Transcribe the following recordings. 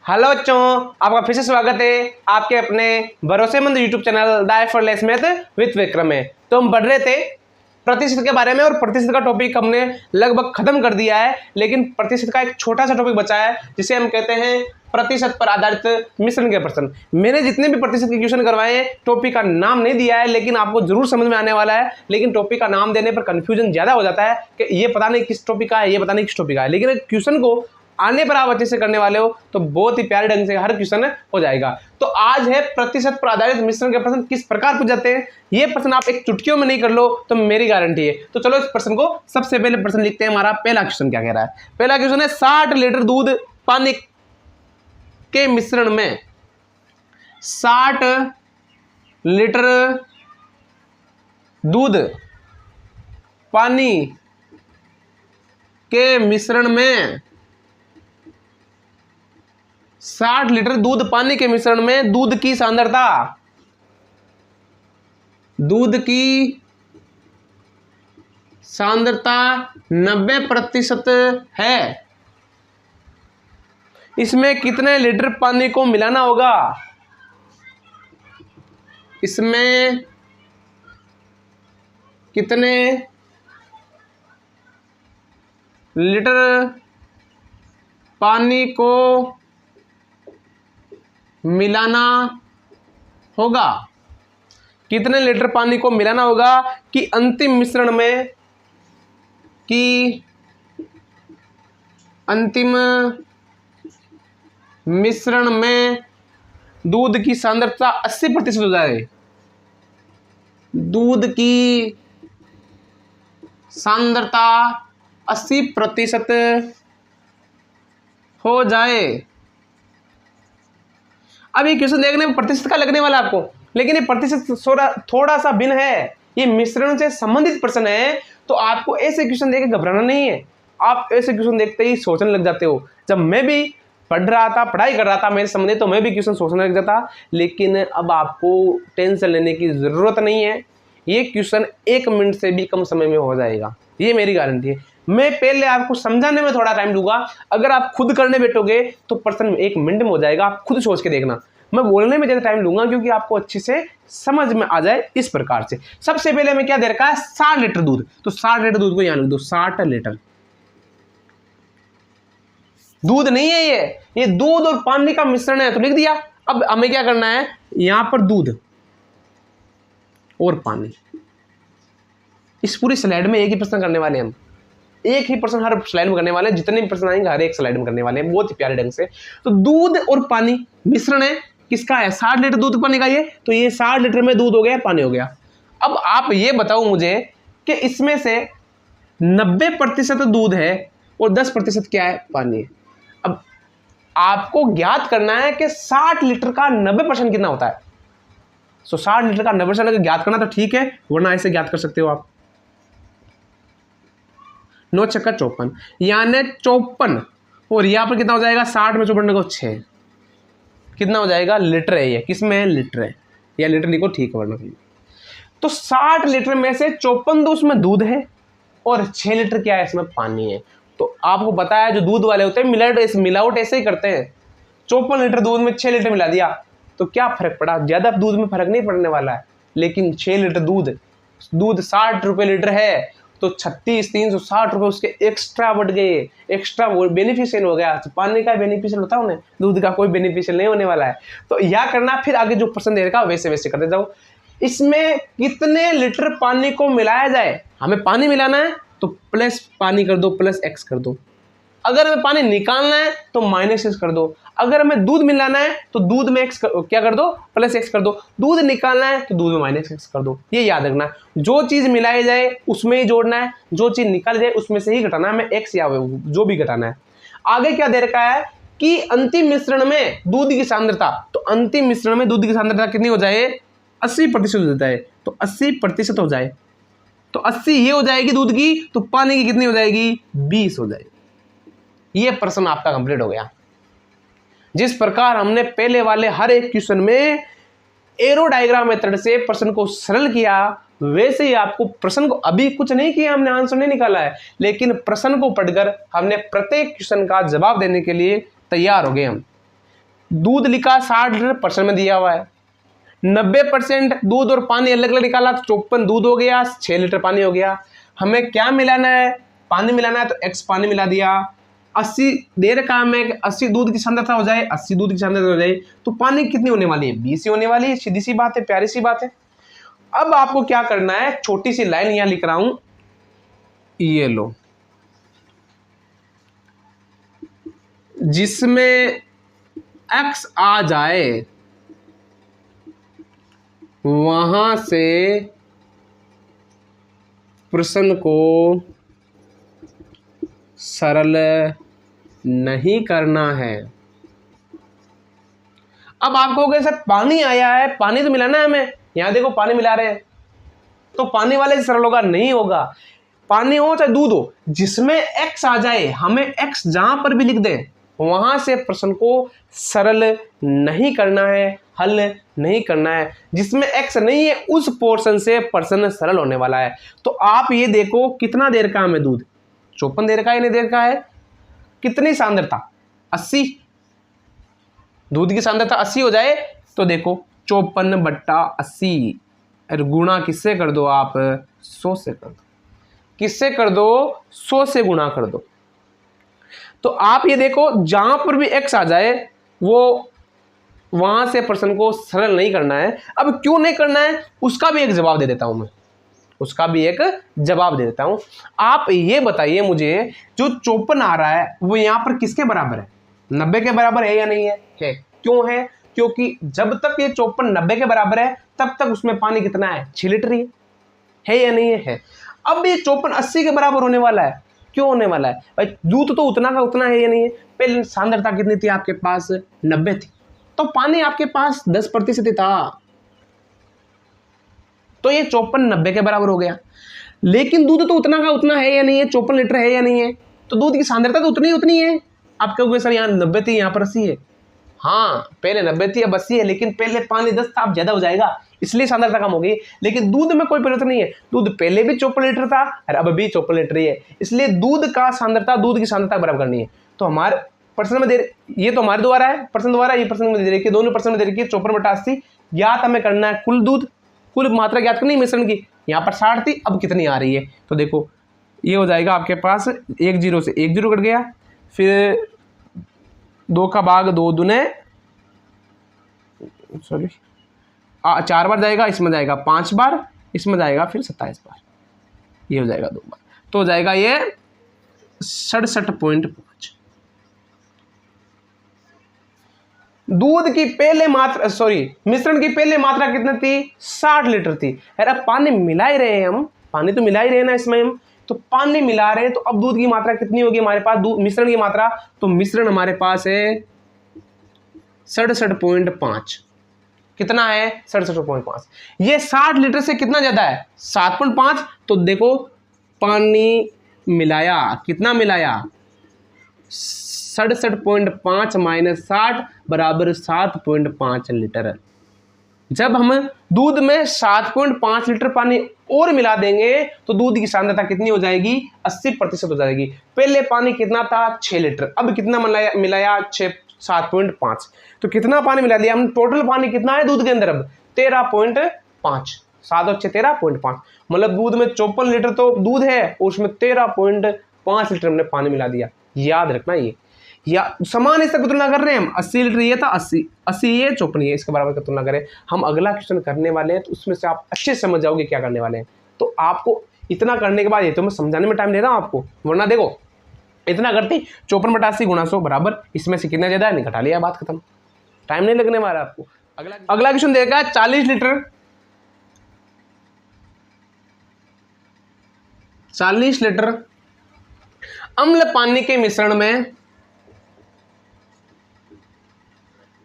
Hello बच्चों, आपका फिर से स्वागत है आपके अपने भरोसेमंद YouTube channel the effortless math with Vikram में। तो हम पढ़ रहे थे प्रतिशत के बारे में और प्रतिशत का टॉपिक हमने लगभग खत्म कर दिया है, लेकिन प्रतिशत का एक छोटा सा टॉपिक बचा है जिसे हम कहते हैं प्रतिशत पर आधारित मिश्रण के प्रश्न। मैंने जितने भी प्रतिशत के क्वेश्चन करवाए हैं टॉपिक का नाम नहीं दिया है, लेकिन आपको जरूर समझ में आने वाला है। लेकिन टॉपिक का नाम देने पर कंफ्यूजन ज्यादा हो जाता है कि ये पता नहीं किस टॉपिक का है, ये पता नहीं किस टॉपिक का है, लेकिन क्वेश्चन को आने पर आप अच्छे से करने वाले हो तो बहुत ही प्यारे ढंग से हर क्वेश्चन हो जाएगा। तो आज है प्रतिशत पर आधारित मिश्रण के प्रश्न किस प्रकार पूछ जाते हैं। ये प्रश्न आप एक चुटकियों में नहीं कर लो तो मेरी गारंटी है। तो चलो इस प्रश्न को सबसे पहले प्रश्न लिखते हैं। हमारा पहला क्वेश्चन क्या कह रहा है? पहला क्वेश्चन है 60 लीटर दूध पानी के मिश्रण में 60 लीटर दूध पानी के मिश्रण में 60 लीटर दूध पानी के मिश्रण में दूध की सांद्रता 90% है। इसमें कितने लीटर पानी को मिलाना होगा? इसमें कितने लीटर पानी को मिलाना होगा? कितने लीटर पानी को मिलाना होगा कि अंतिम मिश्रण में दूध की सांद्रता 80% हो जाए। दूध की सांद्रता 80% हो जाए। अब ये क्वेश्चन देखने में प्रतिशत का लगने वाला आपको, लेकिन ये प्रतिशत थोड़ा सा भिन्न है। ये मिश्रण से संबंधित प्रश्न है, तो आपको ऐसे क्वेश्चन देख के घबराना नहीं है। आप ऐसे क्वेश्चन देखते ही सोचने लग जाते हो। जब मैं भी पढ़ रहा था, पढ़ाई कर रहा था मेरे सामने, तो मैं भी क्वेश्चन सोचने लग जाता। लेकिन अब आपको टेंशन लेने की जरूरत नहीं है। ये क्वेश्चन 1 मिनट से भी कम समय में हो जाएगा, ये मेरी गारंटी है। मैं पहले आपको समझाने में थोड़ा टाइम दूंगा। अगर आप खुद करने बैठोगे तो प्रश्न 1 मिनट में हो जाएगा। आप खुद सोच के देखना। मैं बोलने में ज्यादा टाइम लूंगा क्योंकि आपको अच्छे से समझ में आ जाए। इस प्रकार से सबसे पहले मैं क्या दे रखा है? 60 लीटर दूध। तो 60 लीटर दूध को यहां लिख दो। 60 लीटर दूध नहीं है, ये दूध और पानी का मिश्रण है, तो लिख दिया। अब हमें क्या करना है? यहां पर दूध और पानी। इस पूरी स्लाइड में एक ही प्रश्न करने वाले हैं हम। एक ही प्रश्न हर स्लाइड में करने वाले हैं। जितने भी प्रश्न आएंगे हर एक स्लाइड में करने वाले हैं, बहुत ही प्यारे ढंग से। तो दूध और पानी मिश्रण है, किसका है? 60 लीटर दूध पानी का। ये तो ये 60 लीटर में दूध हो गया, पानी हो गया। अब आप ये बताओ मुझे कि इसमें से 90% दूध है और 10% क्या है? पानी है। अब आपको ज्ञात करना है कि 60 लीटर का 90% कितना होता है। 60 लीटर का 90% अगर ज्ञात करना तो ठीक है, वरना ऐसे ज्ञात कर सकते हो आप। 9 छक्का 54, यानी 54। और यहां पर कितना हो जाएगा? 60 में 54 को 6, कितना हो जाएगा? लीटर है। ये किसमें है? लीटर है, या लीटर लिखो, ठीक है, वरना तो 60 लीटर में से 54 तो उसमें दूध है और 6 लीटर क्या है? इसमें पानी है। तो आपको पता है जो दूध वाले होते हैं मिलावट ऐसे ही करते हैं। 54 लीटर दूध में 6 लीटर मिला दिया तो क्या फर्क पड़ा? ज्यादा दूध में फर्क नहीं पड़ने वाला है। लेकिन 6 लीटर दूध 60 रुपए लीटर है, तो 36,360 रुपए उसके एक्स्ट्रा बढ़ गए। एक्स्ट्रा बेनिफिशियल हो गया। तो पानी का बेनिफिशियल होता है उन्हें, दूध का कोई बेनिफिशियल नहीं होने वाला है। तो यह करना, फिर आगे जो प्रश्न दे रखा वैसे वैसे करते जाओ। इसमें कितने लीटर पानी को मिलाया जाए? हमें पानी मिलाना है तो प्लस पानी कर दो, प्लस एक्स कर दो। अगर हमें पानी निकालना है तो माइनस एक्स कर दो। अगर हमें दूध मिलाना है तो दूध में एक्स क्या कर दो? प्लस एक्स कर दो। दूध निकालना है तो दूध में माइनस एक्स कर दो। ये याद रखना है। जो चीज मिलाई जाए उसमें ही जोड़ना है, जो चीज निकाल जाए उसमें से ही घटाना है। हमें एक्स या जो भी घटाना है। आगे क्या दे रखा है कि अंतिम मिश्रण में दूध की सांद्रता। तो अंतिम मिश्रण में दूध की सांद्रता कितनी हो जाए? 80% हो जाए। तो 80% हो जाए तो 80 ये हो जाएगी दूध की, तो पानी की कितनी हो जाएगी? 20 हो जाएगी। ये प्रश्न आपका कंप्लीट हो गया। जिस प्रकार हमने पहले वाले हर एक क्वेश्चन में एरो डायग्राम मेथड से प्रश्न को सरल किया, वैसे ही आपको प्रश्न को अभी कुछ नहीं किया, हमने आंसर नहीं निकाला है, लेकिन प्रश्न को पढ़कर हमने प्रत्येक क्वेश्चन का जवाब देने के लिए तैयार हो गए हम। दूध लिखा 60 लीटर परसेंट में दिया हुआ है, 90% दूध और पानी अलग अलग निकाला तो 54 दूध हो गया, 6 लीटर पानी हो गया। हमें क्या मिलाना है, पानी मिलाना है, तो x पानी मिला दिया। 80 दे रखा हमें कि 80 दूध की सांद्रता हो जाए, 80 दूध की सांद्रता हो जाए तो पानी कितनी होने वाली है, 20 ही होने वाली है। सीधी सी बात है, प्यारी सी बात है। अब आपको क्या करना है, छोटी सी लाइन यहां लिख रहा हूं, ये लो, जिसमें x आ जाए वहां से प्रश्न को सरल नहीं करना है। अब आप कहोगे सर पानी आया है, पानी तो मिलाना है हमें, यहां देखो पानी मिला रहे हैं, तो पानी वाले से सरल होगा, नहीं होगा। पानी हो चाहे दूध हो, जिसमें x आ जाए, हमें x जहां पर भी लिख दें वहां से प्रश्न को सरल नहीं करना है, हल नहीं करना है। जिसमें x नहीं है उस पोर्शन से प्रश्न सरल होने वाला है। तो आप ये देखो कितना देर का हमें दूध, 54 देर का, नहीं देर का है, कितनी सांद्रता 80, दूध की सांद्रता 80 हो जाए तो देखो 54/80, और गुणा किससे कर दो आप, 100 से कर दो, किससे कर दो, 100 से गुणा कर दो। तो आप ये देखो जहां पर भी x आ जाए वो वहां से प्रश्न को सरल नहीं करना है। अब क्यों नहीं करना है उसका भी एक जवाब दे देता हूं मैं, उसका भी एक जवाब दे देता हूं। आप ये बताइए मुझे, जो 54 आ रहा है वो यहां पर किसके बराबर है, 90 के बराबर है या नहीं है? है। क्यों है? क्योंकि जब तक ये 54 90 के बराबर है तब तक उसमें पानी कितना है, 6 लीटर ही है या नहीं है? अब ये 54 80 के बराबर होने वाला है। क्यों होने वाला है भाई, दूध तो उतना का उतना है या नहीं है? पहले सांद्रता कितनी थी आपके पास, 90 थी, तो पानी आपके पास 10% था, तो ये 54 90 के बराबर हो गया। लेकिन दूध तो उतना का उतना है या नहीं है, 54 लीटर है या नहीं है, तो दूध की सांद्रता तो उतनी है। आप कहोगे सर यहाँ 90 थी यहाँ पर 80 है, हाँ पहले 90 थी अब 80 है, लेकिन पहले पानी 10 था अब ज्यादा हो जाएगा, इसलिए सांद्रता कम हो गई। लेकिन दूध में कोई परिवर्तन नहीं है, दूध पहले भी 54 लीटर था और अब भी 54 लीटर ही है, इसलिए दूध का सांद्रता दूध की सांद्रता बराबर करनी है। तो हमारे प्रश्न में दे, ये तो हमारे द्वारा है प्रश्न द्वारा, ये प्रश्न में दे रखी है, दोनों प्रश्न में दे रखी है 54/80। ज्ञात हमें करना है कुल दूध, कुल मात्रा ज्ञात करनी है मिश्रण की। यहाँ पर 60 थी, अब कितनी आ रही है, तो देखो ये हो जाएगा आपके पास 1 0 से 1 0 कट गया, फिर 2 का भाग 2 दूने, सॉरी 4 बार जाएगा, इसमें जाएगा 5 बार, इसमें जाएगा फिर 27 बार, ये हो जाएगा 2 बार, तो हो जाएगा ये 67.5। दूध की पहले मात्रा, सॉरी मिश्रण की पहले मात्रा कितनी थी, 60 लीटर थी। अरे अब पानी मिला ही रहे हैं हम, पानी तो मिला ही रहे हैं ना इसमें हम, तो पानी मिला रहे हैं, तो अब दूध की मात्रा कितनी होगी हमारे पास, दूध मिश्रण की मात्रा, तो मिश्रण हमारे पास है 67.5। कितना है, 67.5। ये 60 लीटर से कितना ज्यादा है, 7.5। तो देखो पानी मिलाया, कितना मिलाया, 67.5 - 60 बराबर 7.5 लीटर। जब हम दूध में 7.5 लीटर पानी और मिला देंगे तो दूध की सांद्रता कितनी हो जाएगी, 80% हो जाएगी। पहले पानी कितना था, 6 लीटर, अब कितना मिलाया 7.5, तो कितना पानी मिला दिया हम, टोटल पानी कितना है दूध के अंदर अब 13.5, 7 और 6 13.5, मतलब दूध में 54 लीटर तो दूध है, उसमें 13.5 लीटर हमने पानी मिला दिया। याद रखना ये, या समान इससे तुलना कर रहे हैं हम, 80 लीटर ये था, 80 ये 54 ये, इसके बराबर का तुलना करें। हम अगला क्वेश्चन करने वाले हैं तो उसमें से आप अच्छे समझ जाओगे क्या करने वाले हैं। तो आपको इतना करने के बाद, ये तो मैं समझाने में टाइम दे रहा हूं आपको, वरना देखो इतना करते 54/80 × 100 बराबर, इसमें से कितना ज्यादा है घटा लिया, बात खत्म, टाइम नहीं लगने वाला आपको। अगला क्वेश्चन देखा 40 लीटर 40 लीटर अम्ल पानी के मिश्रण में,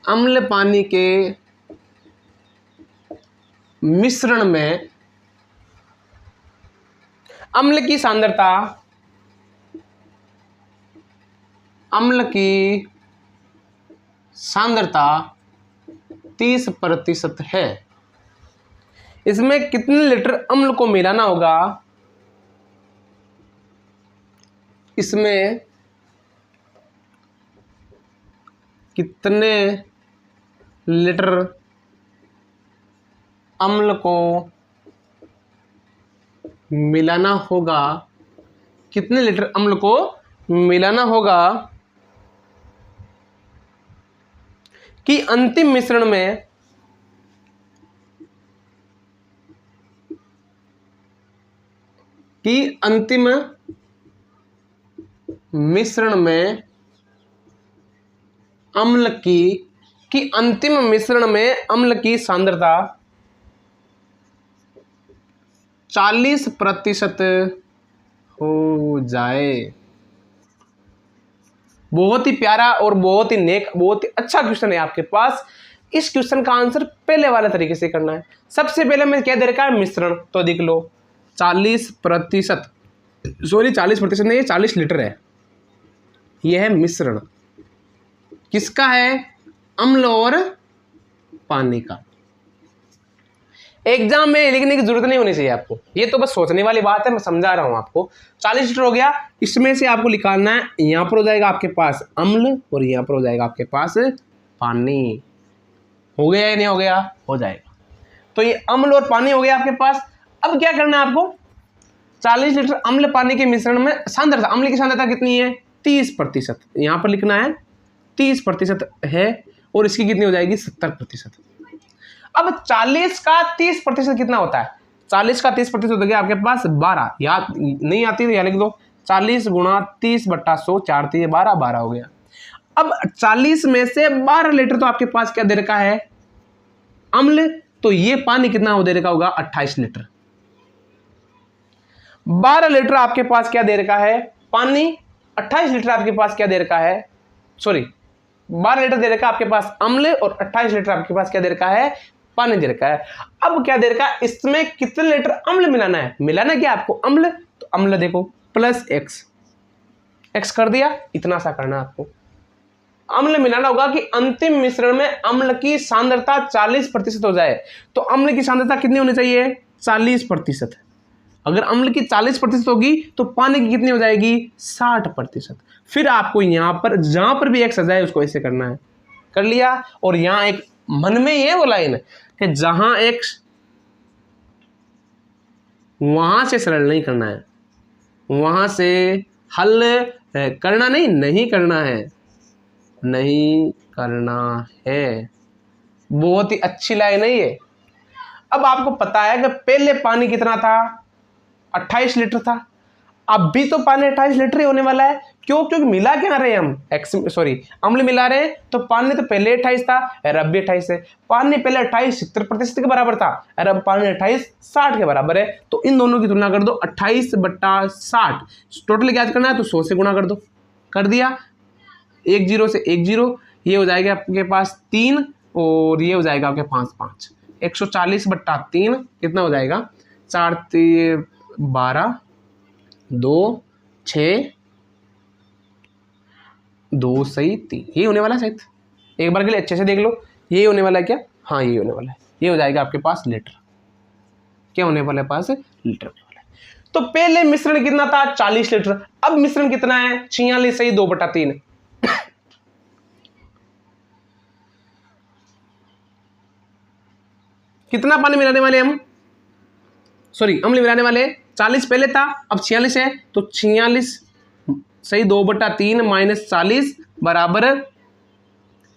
अम्ल पानी के मिश्रण में अम्ल की सांद्रता, अम्ल की सांद्रता 30% है। इसमें कितने लीटर अम्ल को मिलाना होगा, इसमें कितने लीटर अम्ल को मिलाना होगा, कितने लीटर अम्ल को मिलाना होगा कि अंतिम मिश्रण में अंतिम मिश्रण में अम्ल की सांद्रता 40% हो जाए। बहुत ही प्यारा और बहुत ही नेक, बहुत ही अच्छा क्वेश्चन है आपके पास। इस क्वेश्चन का आंसर पहले वाले तरीके से करना है। सबसे पहले मैं क्या दे रखा है, मिश्रण, तो देख लो 40%, सॉरी 40% नहीं, 40 लीटर है। यह है मिश्रण, किसका है, अम्ल और पानी का। एग्जाम में लिखने की जरूरत नहीं होनी चाहिए आपको, ये तो बस सोचने वाली बात है, मैं समझा रहा हूं आपको। 40 लीटर हो गया, इसमें से आपको निकालना है, यहां पर हो जाएगा आपके पास अम्ल और यहां पर हो जाएगा आपके पास पानी। हो गया या नहीं हो गया, हो जाएगा। तो ये अम्ल और पानी हो गया आपके पास। अब क्या करना है आपको, 40 लीटर अम्ल पानी के मिश्रण में सांद्रता, अम्ल की सांद्रता कितनी है, 30%। यहां पर लिखना है 30% है, और इसकी कितनी हो जाएगी, 70%। अब 40 का 30% कितना होता है, 40 का 30% हो गया आपके पास 12। याद नहीं आती तो यह लिख दो, 40 गुणा 30/100, 4 3 12, 12 हो गया। अब 40 में से 12 लीटर तो आपके पास क्या दे रखा है, अम्ल, तो ये पानी कितना हो दे रखा होगा, 28 लीटर। 12 लीटर आपके पास क्या दे रखा है, पानी, 28 लीटर आपके पास क्या दे रखा है, सॉरी 12 लीटर दे रखा है आपके पास अम्ल, और 28 लीटर आपके पास क्या दे रखा है, पानी दे रखा है। अब क्या दे रखा है, इसमें कितने लीटर अम्ल मिलाना है, मिलाना क्या आपको, अम्ल, तो अम्ल देखो प्लस x कर दिया, इतना सा करना आपको। अम्ल मिलाना होगा कि अंतिम मिश्रण में अम्ल की सांद्रता 40% हो जाए। तो अम्ल की सांद्रता कितनी होनी चाहिए, 40%। अगर अम्ल की 40% होगी तो पानी की कितनी हो जाएगी, 60%। फिर आपको यहां पर जहां पर भी x आ जाए उसको ऐसे करना है, कर लिया। और यहां एक मन में ये वो लाइन कि जहां x, वहां से सरल नहीं करना है, वहां से हल करना नहीं करना है, नहीं करना है। बहुत ही अच्छी लाइन है ये। अब आपको पता है कि पहले पानी कितना था, 28 लीटर था। अब भी तो पानी 28 लीटर ही होने वाला है। क्यों, क्योंकि मिला क्या रहे हम, अम्ल मिला रहे हैं, तो पानी तो पहले 28 था और अब भी 28 है। पानी पहले 28 70% के बराबर था और अब पानी 28 60 के बराबर है। तो इन दोनों की तुलना कर दो, 28/60 टोटल ज्ञात करना है तो 100 से गुणा कर दो, कर दिया। 1 0 से 1 0, ये हो जाएगा आपके पास 3 और ये हो जाएगा आपके 5 5, 140/3 कितना हो जाएगा, 4 3 12 2 6 2 सही 3, ये होने वाला है शायद। एक बार के लिए अच्छे से देख लो, ये होने वाला है क्या, हाँ ये होने वाला है। ये हो जाएगा आपके पास लीटर, क्या होने वाला है पास, लीटर होने वाला है। तो पहले मिश्रण कितना था, 40 लीटर। अब मिश्रण कितना है, 46 सही 2/3। कितना पानी मिलाने वाले हम, सॉरी अम्ल मिलाने वाले, 40 पहले था अब 46 है, तो 46 सही 2/3 माइनस 40 बराबर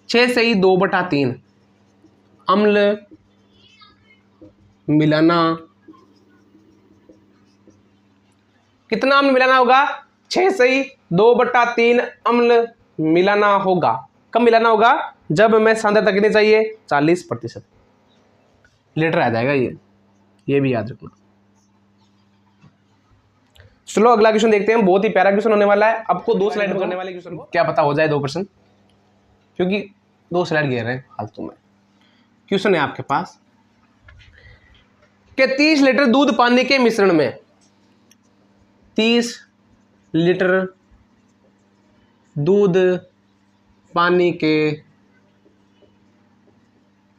6 सही 2/3। अम्ल मिलाना, कितना अम्ल मिलाना होगा, 6 सही 2/3 अम्ल मिलाना होगा। कब मिलाना होगा, जब मैं सांद्रता कितनी चाहिए, 40%। लीटर आ जाएगा ये भी याद रखना। चलो अगला क्वेश्चन देखते हैं, बहुत ही प्यारा क्वेश्चन होने वाला है। आपको 2 स्लाइड में करने वाले क्वेश्चन को क्या पता हो जाए 2%, क्योंकि 2 स्लाइड घेर रहे हैं फालतू में। क्वेश्चन है आपके पास कि 30 लीटर दूध पानी के मिश्रण में, 30 लीटर दूध पानी के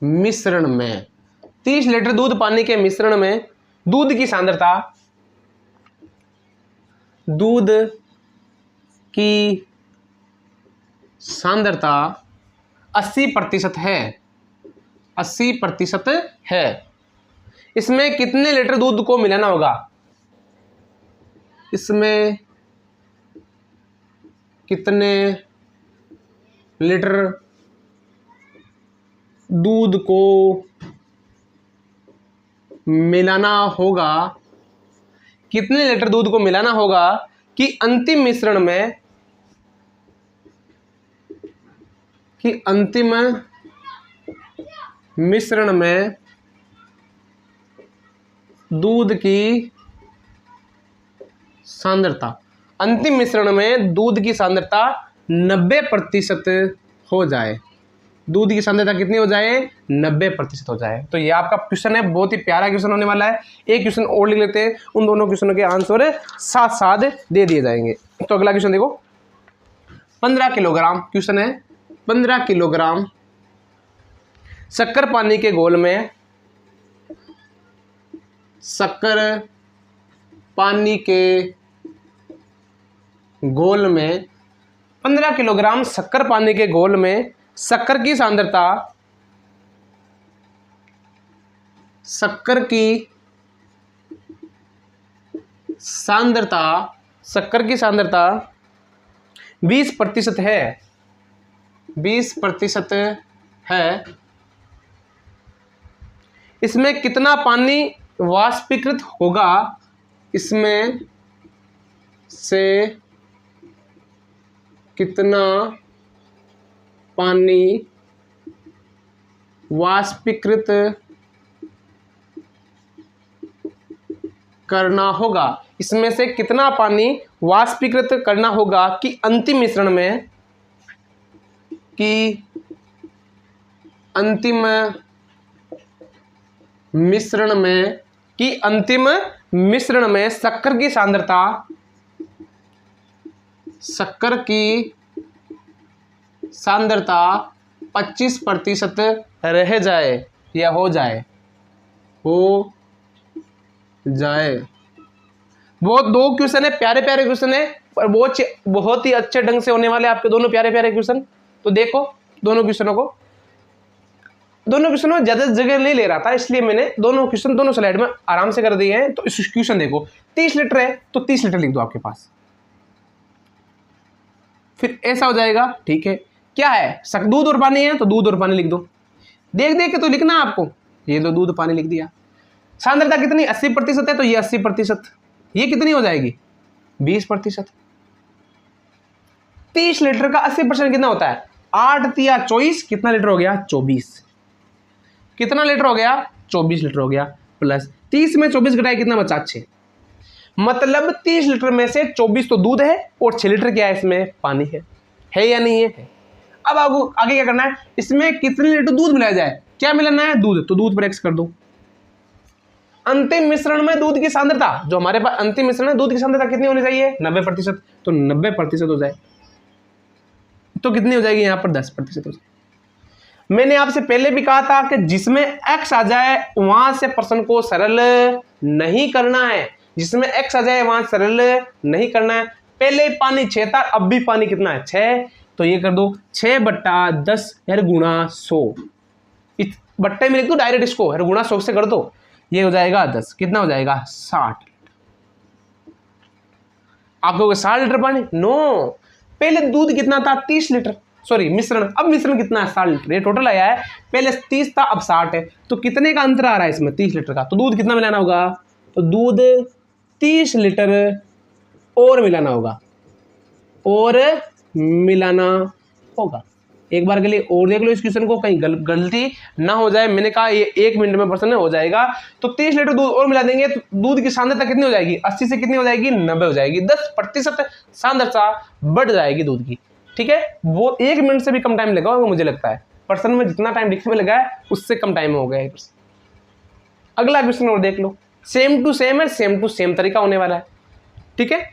मिश्रण में, 30 लीटर दूध पानी के मिश्रण में दूध की सांद्रता, दूध की सांद्रता 80% है। 80% है। इसमें कितने लीटर दूध को मिलाना होगा? इसमें कितने लीटर दूध को मिलाना होगा? कितने लीटर दूध को मिलाना होगा कि अंतिम मिश्रण में दूध की सांद्रता, अंतिम मिश्रण में दूध की सांद्रता 90% हो जाए। दूध की सांद्रता कितनी हो जाए? 90% हो जाए। तो ये आपका क्वेश्चन है, बहुत ही प्यारा क्वेश्चन होने वाला है। एक क्वेश्चन और लिख लेते हैं, उन दोनों क्वेश्चनों के आंसर साथ साथ दे दिए जाएंगे। तो अगला क्वेश्चन देखो, 15 किलोग्राम क्वेश्चन है। 15 किलोग्राम शक्कर पानी के घोल में, शक्कर पानी के घोल में 15 किलोग्राम शक्कर पानी के घोल में शक्कर की सांद्रता, शक्कर की सांद्रता 20% है। 20% है। इसमें कितना पानी वाष्पीकृत होगा? इसमें से कितना पानी वाष्पीकृत करना होगा? इसमें से कितना पानी वाष्पीकृत करना होगा कि अंतिम मिश्रण में शक्कर की सांद्रता 25% रह जाए या हो जाए। वो दो क्वेश्चन है, प्यारे प्यारे क्वेश्चन है, पर बहुत ही अच्छे ढंग से होने वाले आपके दोनों प्यारे प्यारे क्वेश्चन। तो देखो दोनों क्वेश्चनों में ज्यादा जगह नहीं ले रहा था, इसलिए मैंने दोनों क्वेश्चन दोनों स्लाइड में आराम से कर दिए हैं। तो इस क्वेश्चन देखो, 30 लीटर है तो 30 लीटर लिख दो आपके पास। फिर ऐसा हो जाएगा, ठीक है, क्या है, दूध और पानी है तो दूध और पानी लिख दो। देख के तो लिखना आपको, ये लो दूध पानी लिख दिया। सांद्रता कितनी? 80% है तो ये 80%। ये कितनी हो जाएगी? 20%। 30 लीटर का 80% कितना होता है? 8 या 24, कितना लीटर हो गया? 24। कितना लीटर हो गया? 24 लीटर हो गया। प्लस 30 में 24 घटाए कितना बचा? 6। मतलब 30 लीटर में से 24 तो दूध है और 6 लीटर क्या है? इसमें पानी है या नहीं है? अब आपको आगे क्या करना है, इसमें कितने लीटर दूध मिलाया जाए? क्या मिलाना है? दूध। तो दूध पर एक्स कर दो। अंतिम मिश्रण में दूध की सांद्रता, जो हमारे पास अंतिम मिश्रण है, दूध की सांद्रता कितनी होनी चाहिए? 90%। तो 90% हो जाए तो कितनी हो जाएगी? यहां पर 10% हो जाए। मैंने आपसे पहले भी कहा था कि जिसमें एक्स आ जाए वहां से प्रश्न को सरल नहीं करना है। जिसमें एक्स आ जाए वहां सरल नहीं करना है। पहले पानी 6 था, अब भी पानी कितना है? 6। तो ये कर दो 6/10 गुणा 100। बट्टे में लिख दो डायरेक्ट इसको, गुणा 100 से कर दो। ये हो जाएगा 10। कितना हो जाएगा? 60। आप कहोगे 60 लीटर पानी? नो, पहले दूध कितना था? 30 लीटर, सॉरी मिश्रण। अब मिश्रण कितना है? 60 लीटर। ये टोटल आया है, पहले 30 था अब 60 है। तो कितने का अंतर आ रहा है इसमें? 30 लीटर का। तो दूध कितना मिलाना होगा? तो दूध 30 लीटर और मिलाना होगा। एक बार के लिए और देख लो इस क्वेश्चन को, कहीं गलती ना हो जाए। मैंने कहा ये 1 मिनट में प्रश्न हो जाएगा। तो 30 लीटर दूध और मिला देंगे तो दूध की सांद्रता कितनी हो जाएगी? 80 से कितनी हो जाएगी? 90 हो जाएगी। 10% सांद्रता बढ़ जाएगी दूध की। ठीक है, वो 1 मिनट से भी कम टाइम लगा होगा मुझे लगता है। प्रश्न में जितना टाइम लिखने में लगा है उससे कम टाइम हो गया है। अगला क्वेश्चन और देख लो, सेम टू सेम है, सेम टू सेम तरीका होने वाला है। ठीक है,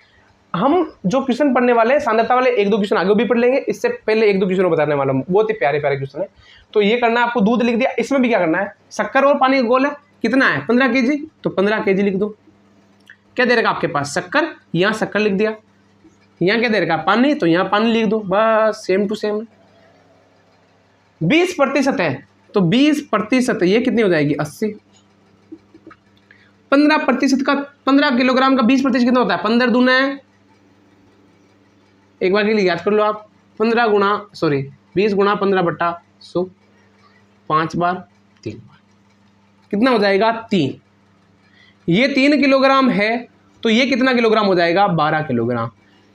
हम जो क्वेश्चन पढ़ने वाले हैं सांद्रता वाले 1-2 क्वेश्चन आगे भी पढ़ लेंगे। इससे पहले 1-2 क्वेश्चन बताने वाला हूं, बहुत ही प्यारे प्यारे क्वेश्चन है। तो ये करना है आपको, दूध लिख दिया। इसमें भी क्या करना है? शक्कर और पानी का घोल है, कितना है? 15 kg। तो 15 kg लिख दो। क्या दे रखा आपके पास? शक्कर, यहाँ शक्कर लिख दिया। यहाँ क्या दे रखा? पानी, तो यहाँ पानी लिख दो। बस सेम टू सेम। 20% है तो 20% ये कितनी हो जाएगी 80। 15% का 15 किलोग्राम का 20% कितना होता है 15 दूना है, एक बार के लिए याद कर लो आप, 20 गुणा 15/100, 5 बार 3 बार कितना हो जाएगा 3। ये 3 किलोग्राम है तो ये कितना किलोग्राम हो जाएगा 12 किलोग्राम।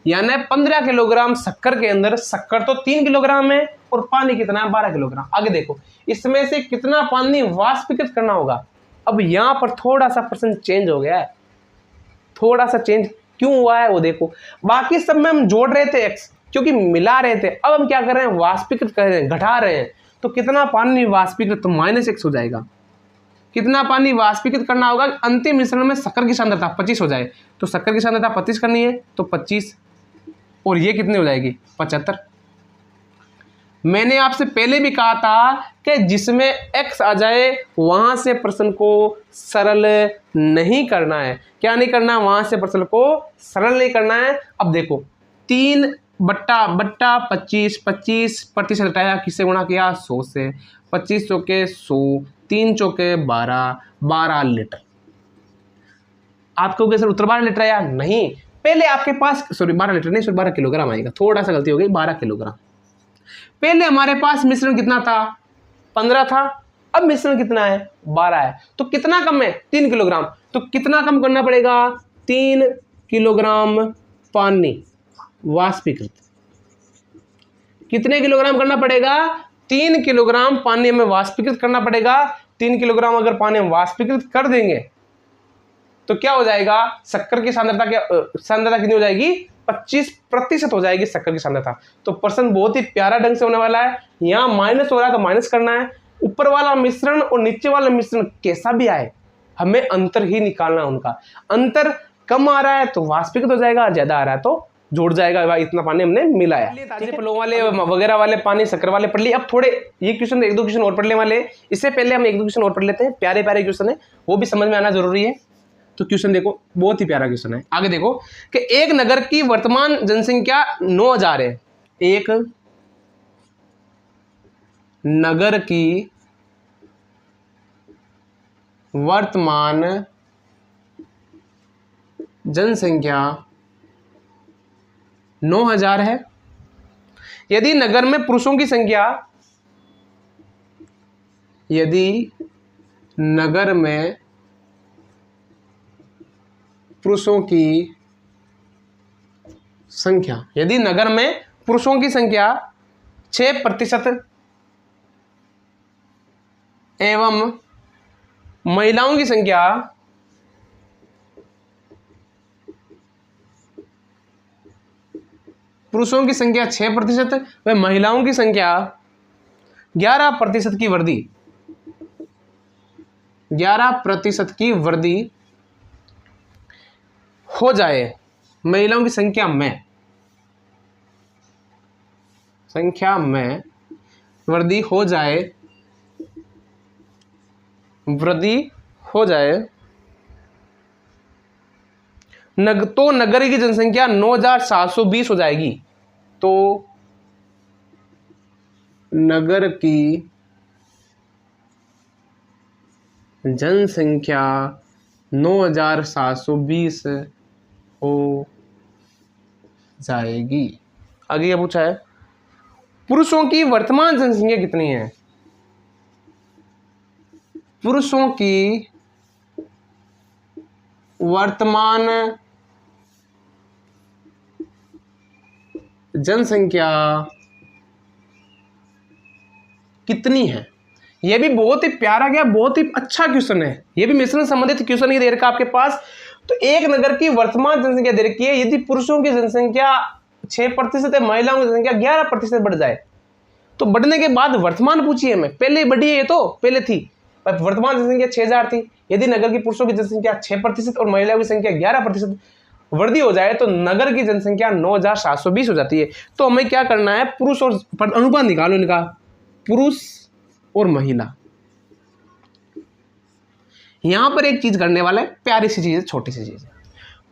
यानी 15 किलोग्राम शक्कर के अंदर शक्कर तो 3 किलोग्राम है और पानी कितना है 12 किलोग्राम। आगे देखो इसमें से कितना पानी वाष्पीकृत करना होगा। अब यहां पर थोड़ा सा परसेंट चेंज हो गया है, थोड़ा सा चेंज क्यों हुआ है वो देखो। बाकी सब में हम जोड़ रहे थे x क्योंकि मिला रहे थे, अब हम क्या कर रहे हैं वाष्पीकृत कर रहे हैं, घटा रहे हैं। तो कितना पानी वाष्पीकृत तो -x हो जाएगा। कितना पानी वाष्पीकृत करना होगा अंतिम मिश्रण में शक्कर की सांद्रता 25 हो जाए, तो शक्कर की सांद्रता 25 करनी है तो 25 और ये कितनी हो जाएगी 75। मैंने आपसे पहले भी कहा था कि जिसमें x आ जाए वहां से प्रश्न को सरल नहीं करना है। क्या नहीं करना, वहां से प्रश्न को सरल नहीं करना है। अब देखो 3/25 25% हटाया, किससे गुणा किया 100 से, 25 चौके 100, 3 चौके 12 लीटर। आपको सर उत्तर 12 लीटर आया नहीं, पहले आपके पास 12 लीटर नहीं 12 किलोग्राम आएगा, थोड़ा सा गलती हो गई 12 किलोग्राम। पहले हमारे पास मिश्रण कितना था 15 था, अब मिश्रण कितना है 12 है, तो कितना कम है 3 किलोग्राम। तो कितना कम करना पड़ेगा 3 किलोग्राम पानी वाष्पीकृत। कितने किलोग्राम करना पड़ेगा 3 किलोग्राम पानी हमें वाष्पीकृत करना पड़ेगा। 3 किलोग्राम अगर पानी हम वाष्पीकृत कर देंगे तो क्या हो जाएगा शक्कर की सांद्रता कितनी हो जाएगी 25% हो जाएगी शक्कर की सांद्रता। तो प्रश्न बहुत ही प्यारा ढंग से होने वाला है। यहाँ माइनस हो रहा है तो माइनस करना है, ऊपर वाला मिश्रण और नीचे वाला मिश्रण कैसा भी आए हमें अंतर ही निकालना है। उनका अंतर कम आ रहा है तो वाष्पीकृत हो जाएगा, ज्यादा आ रहा है तो जुड़ जाएगा। भाई इतना पानी हमने मिलाया। ताजे फलों वाले वगैरह वाले पानी शक्कर वाले पढ़ लिए। अब थोड़े ये क्वेश्चन 1-2 क्वेश्चन और पढ़ने वाले, इससे पहले हम 1-2 क्वेश्चन और पढ़ लेते हैं। प्यारे प्यारे क्वेश्चन है, वो भी समझ में आना जरूरी है। तो क्वेश्चन देखो बहुत ही प्यारा क्वेश्चन है। आगे देखो कि एक नगर की वर्तमान जनसंख्या 9000 है। एक नगर की वर्तमान जनसंख्या 9000 है। यदि नगर में पुरुषों की संख्या, यदि नगर में पुरुषों की संख्या, यदि नगर में पुरुषों की संख्या 6% एवं महिलाओं की संख्या पुरुषों की संख्या 6% व महिलाओं की संख्या 11% की वृद्धि, 11% की वृद्धि हो जाए महिलाओं की संख्या में वृद्धि हो जाए तो नगर की जनसंख्या 9720 हो जाएगी। तो नगर की जनसंख्या 9720 हो जाएगी। आगे क्या पूछा है, पुरुषों की वर्तमान जनसंख्या कितनी है। पुरुषों की वर्तमान जनसंख्या कितनी है। यह भी बहुत ही प्यारा गया, बहुत ही अच्छा क्वेश्चन है। यह भी मिश्रण संबंधित क्वेश्चन ही दे रखा आपके पास। तो एक नगर की वर्तमान जनसंख्या दे रखी है, यदि पुरुषों की जनसंख्या 6% है, महिलाओं की जनसंख्या 11% बढ़ जाए, तो बढ़ने के बाद वर्तमान पूछी है हमें, पहले बढ़ी है, ये तो पहले थी, वर्तमान जनसंख्या 6000 थी। यदि नगर की पुरुषों की जनसंख्या 6% और महिलाओं की संख्या 11% वृद्धि हो जाए तो नगर की जनसंख्या 9720 हो जाती है। तो हमें क्या करना है, पुरुष और अनुपात निकालो इनका, पुरुष और महिला। यहां पर एक चीज करने वाला है, प्यारी सी चीज है, छोटी सी चीज है।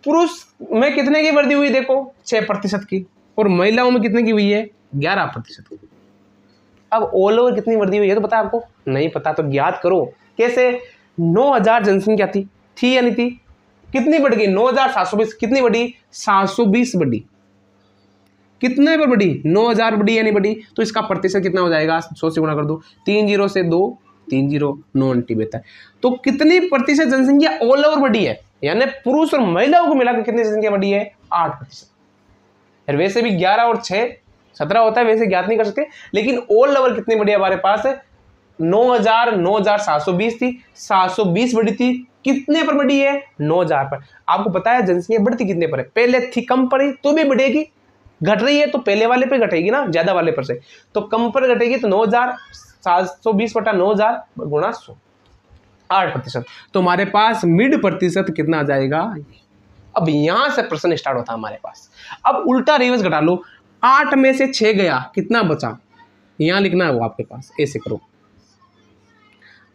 पुरुष में कितने की वृद्धि हुई देखो 6% की, और महिलाओं में कितने की हुई है 11% की। अब ऑल ओवर कितनी वर्दी हुई है तो पता है आपको? नहीं पता तो ज्ञात करो। कैसे? 9000 जनसंख्या थी या नहीं थी? कितनी बढ़ गई? 9720 कितनी बढ़ी? 720 बढ़ी। कितने पर बढ़ी? 9000 बढ़ी या नहीं बढ़ी? तो इसका प्रतिशत कितना हो जाएगा? 100 से गुणा कर दो, 3 0 से 2 3 0 9 अंटी बेहतर। तो कितनी प्रतिशत जनसंख्या ऑल ओवर बढ़ी है? यानी पुरुष और महिलाओं को मिलाकर कितनी जनसंख्या बढ़ी है? 8%। वैसे भी 11 और 6 17 होता है, वैसे ज्ञात नहीं कर सकते, लेकिन ऑल ओवर कितनी बढ़ी है हमारे पास? 9720 थी, 720 बढ़ी थी। कितने पर बढ़ी है? 9000 पर। आपको पता है जनसंख्या बढ़ती कितने पर है? पहले थी कम पड़ी तो भी बढ़ेगी, घट रही है तो पहले वाले पे घटेगी ना, ज्यादा वाले पर से, तो कम पर घटेगी तो 9000, 720 बटा 9000 गुणा 100, 8%। तो हमारे पास मिड प्रतिशत कितना आ जाएगा? अब यहां से प्रश्न स्टार्ट होता है हमारे पास। अब उल्टा रिवर्स घटा लो, 8 में से 6 गया, कितना बचा? यहां लिखना है वो आपके पास, ऐसे करो,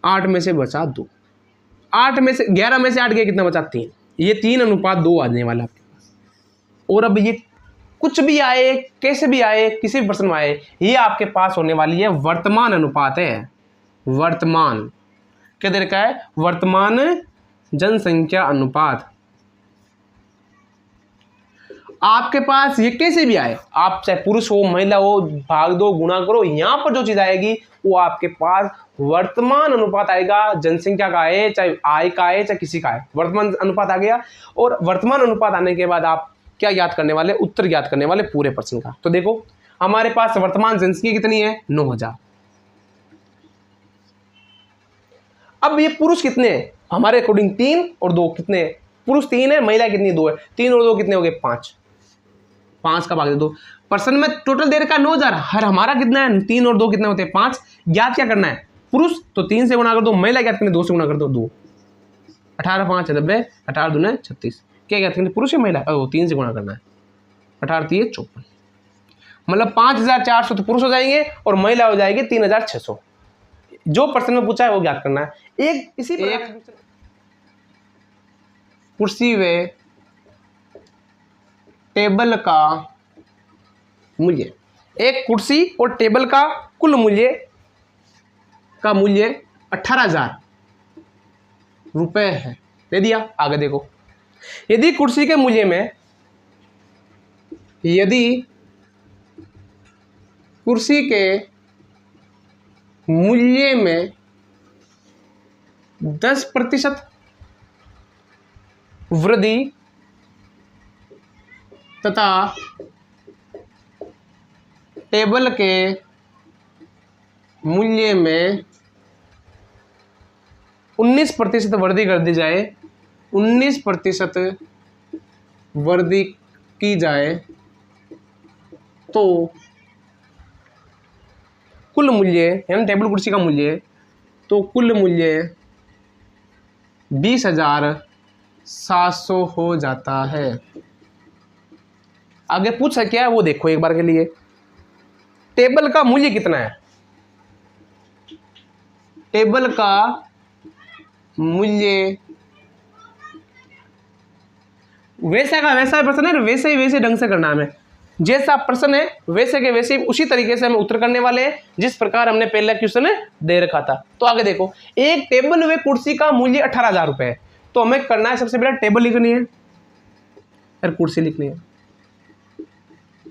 8 में से बचा 2, 8 में से 11 में से 8 गया, कितना बचा? 3। ये 3:2 आने वाला आपके पास। और अब ये कुछ भी आए, कैसे भी आए, किसी भी प्रश्न में आए, ये आपके पास होने वाली है वर्तमान अनुपात है। वर्तमान क्या दे रखा है? वर्तमान जनसंख्या अनुपात। आपके पास ये कैसे भी आए, आप चाहे पुरुष हो महिला हो, भाग दो गुणा करो, यहां पर जो चीज आएगी वो आपके पास वर्तमान अनुपात आएगा। जनसंख्या का आए, चाहे आय का आए, चाहे किसी का आए, वर्तमान अनुपात आ गया। और वर्तमान अनुपात आने के बाद आप क्या याद करने वाले? उत्तर याद करने वाले पूरे प्रश्न का। तो देखो हमारे पास वर्तमान जनसंख्या कितनी है? 9000। अब ये पुरुष कितने हैं हमारे अकॉर्डिंग? 3 और 2 कितने? पुरुष 3 है, महिला कितनी? 2 है। 3 और 2 कितने हो गए? 5। 5 का भाग दे दो। प्रश्न में टोटल दे रखा है 9000, हर हमारा कितना है? 3 और 2 कितने होते हैं? 5। ज्ञात क्या करना है? पुरुष तो 3 से गुणा कर दो, महिला ज्ञात करनी 2 से गुणा कर दो, 2। 18 5 90, 18 दूने 36। क्या ज्ञात करनी? पुरुष है महिला? 3 से गुणा करना है, 18 3 54। मतलब 5400 तो पुरुष हो जाएंगे और महिला हो जाएगी 3600। जो प्रश्न में पूछा है वो ज्ञात करना है। एक इसी एक कुर्सी व टेबल का मूल्य, एक कुर्सी और टेबल का कुल मूल्य 18,000 रुपए है, दे दिया। आगे देखो, यदि कुर्सी के मूल्य में, यदि कुर्सी के मूल्य में 10% वृद्धि तथा टेबल के मूल्य में 19% वृद्धि कर दी जाए, 19% वृद्धि की जाए, तो कुल मूल्य यानी टेबल कुर्सी का मूल्य, तो कुल मूल्य 20,700 हो जाता है। आगे पूछा क्या है वो देखो एक बार के लिए। टेबल का मूल्य कितना है? टेबल का मूल्य वैसा का वैसा प्रश्न है, वैसे ही वैसे ढंग से करना है हमें। जैसा प्रश्न है वैसे के वैसे उसी तरीके से हमें उत्तर करने वाले हैं जिस प्रकार हमने पहला क्वेश्चन दे रखा था। तो आगे देखो, एक टेबल व कुर्सी का मूल्य 18,000 रुपए है। तो हमें करना है, सबसे पहले टेबल लिखनी है और कुर्सी लिखनी है,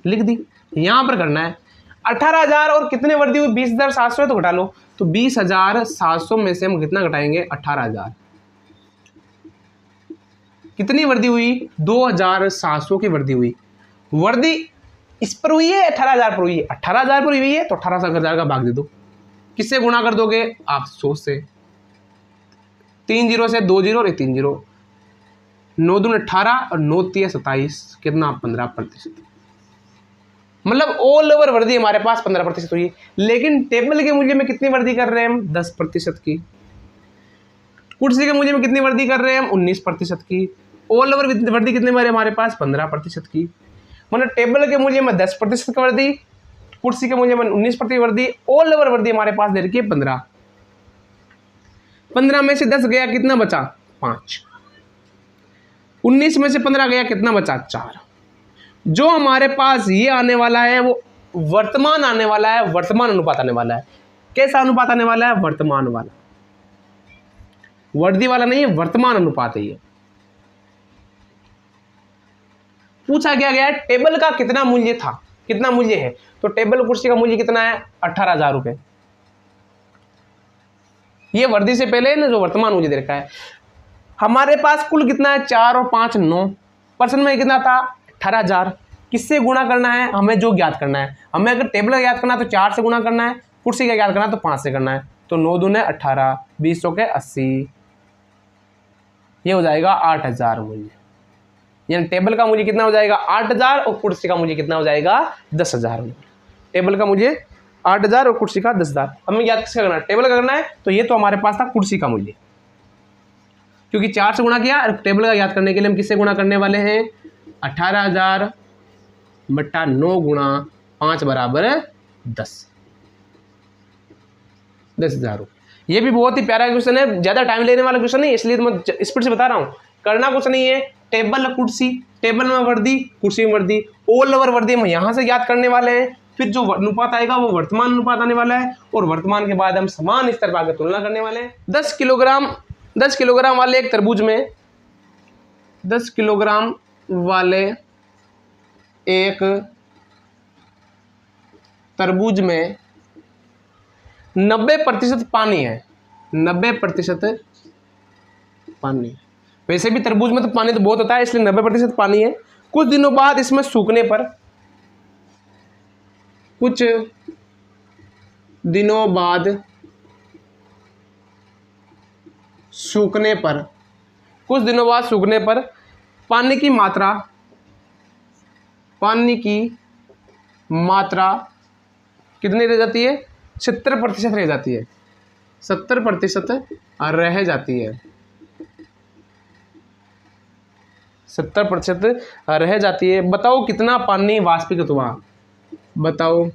लिख दी। यहां पर करना है 18,000 और कितने वृद्धि हुई? 20,700 है तो घटा लो। तो 20,700 में से हम कितना घटाएंगे? 18,000। कितनी वृद्धि हुई? 2,700 की वृद्धि हुई। वृद्धि इस पर हुई है 18,000 पर हुई है? 18,000 पर हुई है तो 18,000 का भाग दे दो। किससे गुणा कर दोगे आप? 100 से। 3 0 से 2 0 और 3 0, 9 दूनी 18 और 9 3 27, कितना? 15%। मतलब ऑल ओवर वृद्धि हमारे पास 15% हुई। लेकिन टेबल के मूल्य में कितनी वृद्धि कर रहे हैं हम? 10% की। कुर्सी के मूल्य में कितनी वृद्धि कर रहे हैं हम? 19% की। ऑल ओवर वृद्धि कितने में हमारे पास? 15% की। मतलब टेबल के मूल्य में 10% की वृद्धि, कुर्सी के मूल्य में 19% वृद्धि, ऑल ओवर वृद्धि हमारे पास दे रखी है 15। 15 में से 10 गया, कितना बचा? 5। 19 में से 15 गया, कितना बचा? 4। जो हमारे पास ये आने वाला है वो वर्तमान आने वाला है, वर्तमान अनुपात आने वाला है। कैसा अनुपात आने वाला है? वर्तमान वाला, वर्दी वाला नहीं है, वर्तमान अनुपात है ये। पूछा क्या गया है टेबल का कितना मूल्य था, कितना मूल्य है, तो टेबल कुर्सी का मूल्य कितना है? 18,000 रुपए। ये वर्दी से पहले ना जो वर्तमान मूल्य दे रखा है। हमारे पास कुल कितना है? 4 और 5 9, पर्सन में कितना था? 18,000। किससे गुणा करना है? हमें जो ज्ञात करना है। हमें अगर टेबल का ज्ञात करना है तो 4 से गुणा करना है, कुर्सी का ज्ञात करना है तो 5 से करना है। तो 9 दूने 18, 20 के 80, ये हो जाएगा 8,000 मूल्य। यानी टेबल का मूल्य कितना हो जाएगा? 8,000 और कुर्सी का मूल्य कितना हो जाएगा? 10,000। टेबल का मूल्य 8,000 और कुर्सी का 10,000। हमें याद किसका करना है? टेबल का करना है। तो ये तो हमारे पास था कुर्सी का मूल्य, क्योंकि 4 से गुणा किया। टेबल का याद करने के लिए हम किससे गुणा करने वाले हैं? 18,000 बट्टा 9 गुणा 5 बराबर 10,000। ये भी बहुत ही प्यारा क्वेश्चन है, ज्यादा टाइम लेने वाला क्वेश्चन नहीं, इसलिए तो मैं स्पीड से बता रहा हूं। करना कुछ नहीं है, टेबल कुर्सी, टेबल में वर्दी, कुर्सी में वर्दी, ऑल ओवर वर्दी हम यहां से याद करने वाले हैं। फिर जो अनुपात आएगा वो वर्तमान अनुपात आने वाला है, और वर्तमान के बाद हम समान स्तर पर आगे तुलना करने वाले हैं। 10 किलोग्राम वाले एक तरबूज में 10 किलोग्राम वाले एक तरबूज में 90% पानी है। 90% पानी। वैसे भी तरबूज में तो पानी तो बहुत होता है, इसलिए 90% पानी है। कुछ दिनों बाद इसमें सूखने पर, कुछ दिनों बाद सूखने पर पानी की मात्रा कितनी रह जाती है? 70% रह जाती है। 70% रह जाती है। 70% रह जाती है। बताओ कितना पानी वाष्पीकृत हुआ? बताओ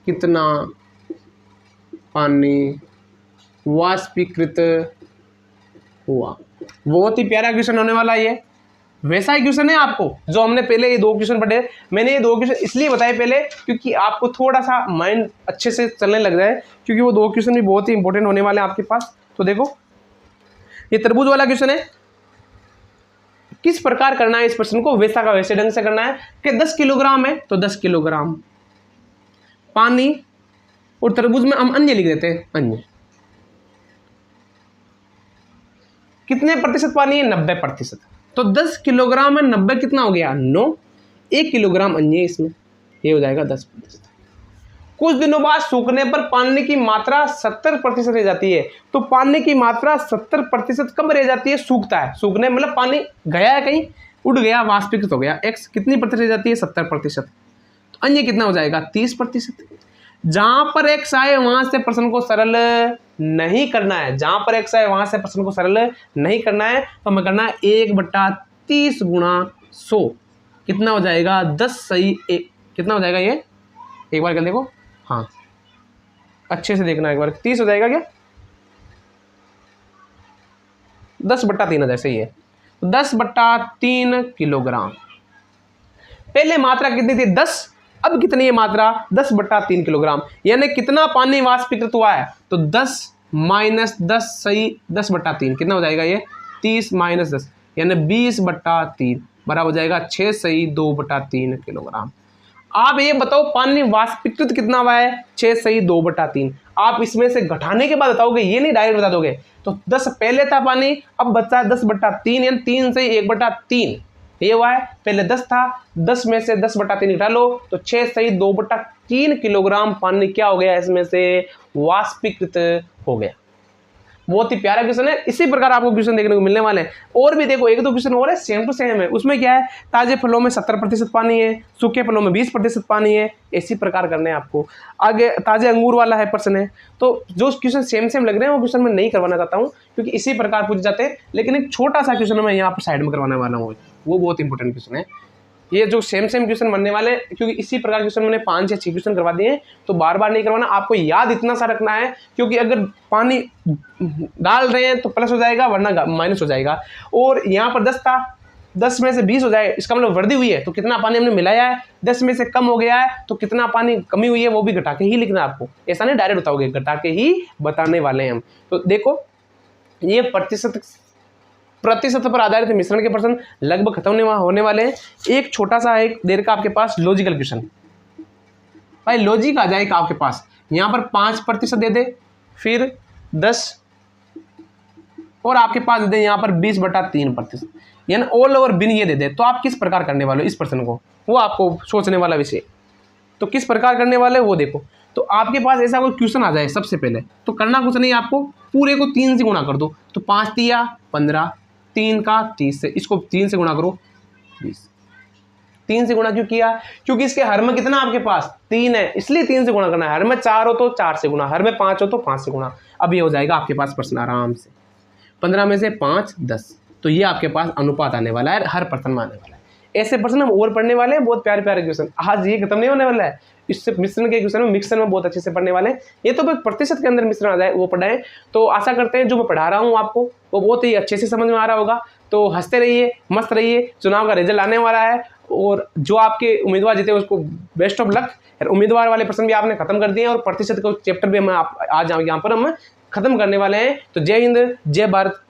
कितना पानी वाष्पीकृत हुआ? बहुत ही प्यारा क्वेश्चन होने वाला है ये। वैसा ही क्वेश्चन है आपको जो हमने पहले ये 2 क्वेश्चन पढ़े। मैंने ये 2 क्वेश्चन इसलिए बताए पहले क्योंकि आपको थोड़ा सा माइंड अच्छे से चलने लग जाए, क्योंकि वो 2 क्वेश्चन भी बहुत ही इंपॉर्टेंट होने वाले हैं आपके पास। तो देखो ये तरबूज वाला क्वेश्चन है, किस प्रकार करना है इस प्रश्न को? वैसा का वैसे ढंग से करना है कि 10 किलोग्राम है तो 10 किलोग्राम पानी, और तरबूज में हम अन्य लिख देते हैं, अन्य। कितने प्रतिशत पानी है? 90%। तो 10 किलोग्राम में 90 कितना हो गया? 9। 1 किलोग्राम अन्य इसमें, ये हो जाएगा 10%। कुछ दिनों बाद सूखने पर पानी की मात्रा 70% रह जाती है। तो पानी की मात्रा 70% कब रह जाती है? सूखता है। सूखने मतलब पानी गया है कहीं, उड़ गया, वाष्पीकृत हो गया। x कितनी प्रतिशत रह जाती है? 70%। तो अन्य कितना हो जाएगा? 30%। जहां पर x आए वहां से प्रश्न को सरल नहीं करना है। जहां पर x आए वहां से प्रश्न को सरल नहीं करना है, तो हमें करना है 1/30 गुणा 100। कितना हो जाएगा? 10 सही। कितना हो जाएगा ये? एक बार कर देखो, हाँ अच्छे से देखना एक बार। 30 हो जाएगा क्या? 10/3 हजार सही है। 10/3 किलोग्राम। पहले मात्रा कितनी थी? 10। अब कितनी है मात्रा? 10/3 किलोग्राम। यानी कितना पानी वाष्पीकृत हुआ है? तो 10 माइनस 10 सही 10/3 कितना हो जाएगा ये? 30 माइनस 10 यानी 20/3 बराबर हो जाएगा 6 सही 2/3 किलोग्राम। आप ये बताओ पानी वाष्पीकृत कितना हुआ है? 6 सही 2/3। आप इसमें से घटाने के बाद बताओगे, ये नहीं डायरेक्ट बता दोगे। तो 10 पहले था पानी, अब बचा है 10/3 यानी 3 सही 1/3 ये हुआ है। पहले 10 था, 10 में से 10/3 घटा लो तो 6 सही 2/3 किलोग्राम पानी क्या हो गया? इसमें से वाष्पीकृत हो गया। बहुत ही प्यारा क्वेश्चन है। इसी प्रकार आपको क्वेश्चन देखने को मिलने वाले हैं। और भी देखो 1-2 क्वेश्चन और है, सेम टू सेम है। उसमें क्या है? ताजे फलों में 70% पानी है, सूखे फलों में 20% पानी है। इसी प्रकार करने हैं आपको। आगे ताजे अंगूर वाला है प्रश्न है। तो जो क्वेश्चन सेम लग रहे हैं वो क्वेश्चन मैं नहीं करवाना चाहता हूँ, क्योंकि इसी प्रकार पूछ जाते हैं। लेकिन एक छोटा सा क्वेश्चन मैं यहाँ पर साइड में करवाने वाला हूँ, वो बहुत इंपॉर्टेंट क्वेश्चन है। ये जो सेम क्वेश्चन बनने वाले, क्योंकि इसी प्रकार क्वेश्चन मैंने 5 या 6 क्वेश्चन करवा दिए हैं, तो बार बार नहीं करवाना। आपको याद इतना सा रखना है, क्योंकि अगर पानी डाल रहे हैं तो प्लस हो जाएगा, वरना माइनस हो जाएगा। और यहाँ पर 10 था, 10 में से 20 हो जाए, इसका मतलब वृद्धि हुई है तो कितना पानी हमने मिलाया है, 10 में से कम हो गया है तो कितना पानी कमी हुई है, वो भी घटा के ही लिखना है आपको, ऐसा नहीं डायरेक्ट बताओगे, घटा के ही बताने वाले हैं हम। तो देखो ये प्रतिशत पर आधारित मिश्रण के प्रश्न लगभग खत्म होने वाले हैं। एक छोटा सा एक देर का आपके पास लॉजिकल क्वेश्चन, भाई लॉजिक आ जाएगा आपके पास, यहाँ पर 5% दे दे, फिर 10 और आपके पास दे दे यहाँ पर 20/3%, यानी ऑल ओवर बिन ये दे दे, तो आप किस प्रकार करने वाले हो इस प्रश्न को, वो आपको सोचने वाला विषय। तो किस प्रकार करने वाले वो देखो। तो आपके पास ऐसा कोई क्वेश्चन आ जाए सबसे पहले, तो करना कुछ नहीं, आपको पूरे को 3 से गुणा कर दो, तो 5 तिया 15, 3 का 30 से, इसको 3 से गुणा करो 20। 3 से गुणा क्यों किया, क्योंकि इसके हर में कितना आपके पास 3 है, इसलिए 3 से गुणा करना है। हर में 4 हो तो 4 से गुणा, हर में 5 हो तो 5 से गुणा। अब ये हो जाएगा आपके पास प्रश्न आराम से, 15 में से 5 10, तो ये आपके पास अनुपात आने वाला है, हर प्रश्न में आने वाला है। ऐसे प्रश्न हम और पढ़ने वाले हैं, बहुत प्यारे प्यारे क्वेश्चन, आज ये खत्म नहीं होने वाला है, इससे मिश्रण के क्वेश्चन में मिक्सर में बहुत अच्छे से पढ़ने वाले हैं। ये तो प्रतिशत के अंदर मिश्रण आ जाए वो पढ़ाएं, तो आशा करते हैं जो मैं पढ़ा रहा हूँ आपको वो बहुत ही अच्छे से समझ में आ रहा होगा। तो हंसते रहिए, मस्त रहिए, चुनाव का रिजल्ट आने वाला है, और जो आपके उम्मीदवार जीते उसको बेस्ट ऑफ लक। उम्मीदवार वाले प्रश्न भी आपने खत्म कर दिए हैं, और प्रतिशत का चैप्टर भी हम आज यहाँ पर हम खत्म करने वाले हैं। तो जय हिंद, जय भारत,